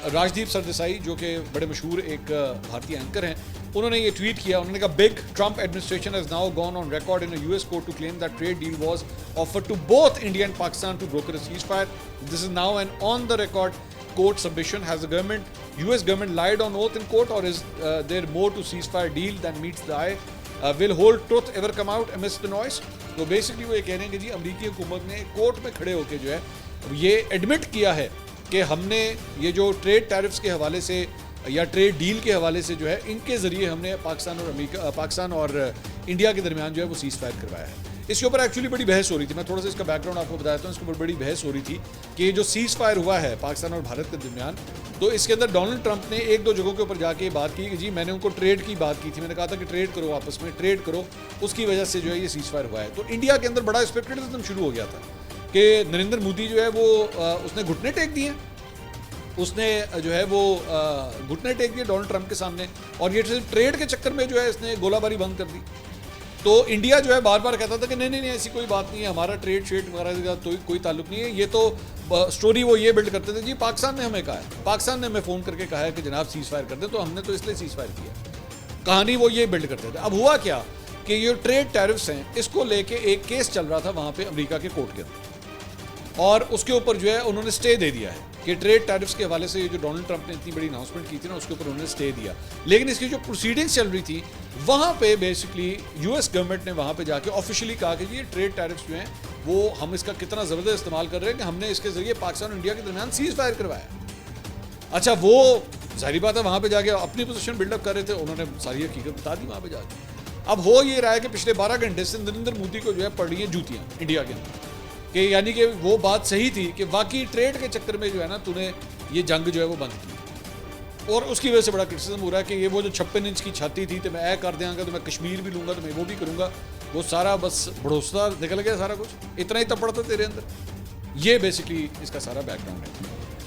राजदीप सरदेसाई जो कि बड़े मशहूर एक भारतीय एंकर हैं, उन्होंने ये ट्वीट किया। उन्होंने कहा big Trump administration has now gone on record in a US court to claim that trade deal was offered to both India and Pakistan to broker a ceasefire. This is now an on the record court submission. Has the US government lied on oath in court, or is there more to ceasefire deal than meets the eye? Will whole truth ever come out amidst the noise? तो basically वो ये कह रहे हैं कि जी अमेरिकी हुकूमत ने कोर्ट में खड़े होकर जो है ये एडमिट किया है कि हमने ये जो ट्रेड टैरिफ्स के हवाले से या ट्रेड डील के हवाले से जो है इनके ज़रिए हमने पाकिस्तान और इंडिया के दरमियान जो है वो सीज़ फायर करवाया है। इसके ऊपर एक्चुअली बड़ी बहस हो रही थी। मैं थोड़ा सा इसका बैकग्राउंड आपको बताता हूँ। इसके ऊपर बड़ी बहस हो रही थी कि जो सीज़ फायर हुआ है पाकिस्तान और भारत के दरमियान, तो इसके अंदर डोनाल्ड ट्रंप ने एक दो जगहों के ऊपर जाके ये बात की कि जी मैंने उनको ट्रेड की बात की थी, मैंने कहा था कि ट्रेड करो, आपस में ट्रेड करो, उसकी वजह से जो है ये सीज़ फायर हुआ है। तो इंडिया के अंदर बड़ा स्पेक्युलेटिज्म शुरू हो गया था कि नरेंद्र मोदी जो है वो उसने घुटने टेक दिए, उसने जो है वो घुटने टेक दिए डोनाल्ड ट्रंप के सामने, और ये ट्रेड के चक्कर में जो है इसने गोलाबारी बंद कर दी। तो इंडिया जो है बार बार कहता था कि नहीं ऐसी कोई बात नहीं है, हमारा ट्रेड शेड वगैरह का तो कोई ताल्लुक नहीं है। ये तो स्टोरी वो ये बिल्ड करते थे जी पाकिस्तान ने हमें कहा है, पाकिस्तान ने हमें फ़ोन करके कहा है कि जनाब सीज़ फायर कर दे, तो हमने तो इसलिए सीज़ फायर किया। कहानी वो ये बिल्ड करते थे। अब हुआ क्या कि ये ट्रेड टैरिफ्स हैं, इसको लेके एक केस चल रहा था वहाँ पे अमेरिका के कोर्ट के अंदर, और उसके ऊपर जो है उन्होंने स्टे दे दिया है कि ट्रेड टैरिफ्स के हवाले से ये जो डोनाल्ड ट्रंप ने इतनी बड़ी अनाउंसमेंट की थी ना, उसके ऊपर उन्होंने स्टे दिया। लेकिन इसकी जो प्रोसीडिंग्स चल रही थी वहाँ पे बेसिकली यूएस गवर्नमेंट ने वहाँ पे जाके ऑफिशियली कहा कि ये ट्रेड टैरिफ्स जो हैं वो हम इसका कितना ज़बरदस्त इस्तेमाल कर रहे हैं कि हमने इसके ज़रिए पाकिस्तान और इंडिया के दरमियान सीज़ फायर करवाया। अच्छा, वो जाहिर बात है वहाँ पर जाके अपनी पोजीशन बिल्डअप कर रहे थे, उन्होंने सारी हकीकत बता दी वहाँ पर जाके। अब हो ये रहा है कि पिछले 12 घंटे से नरेंद्र मोदी को जो है पड़ रही हैं जूतियाँ इंडिया के अंदर, कि यानी कि वो बात सही थी कि वाकई ट्रेड के चक्कर में जो है ना तूने ये जंग जो है वो बंद की, और उसकी वजह से बड़ा क्रिटिसिज्म हो रहा है कि ये वो जो 56 इंच की छाती थी तो मैं ऐ कर देंगे, तो मैं कश्मीर भी लूँगा, तो मैं वो भी करूँगा, वो सारा बस भरोसा निकल गया, सारा कुछ इतना ही तपड़ था तेरे अंदर। ये बेसिकली इसका सारा बैकग्राउंड है।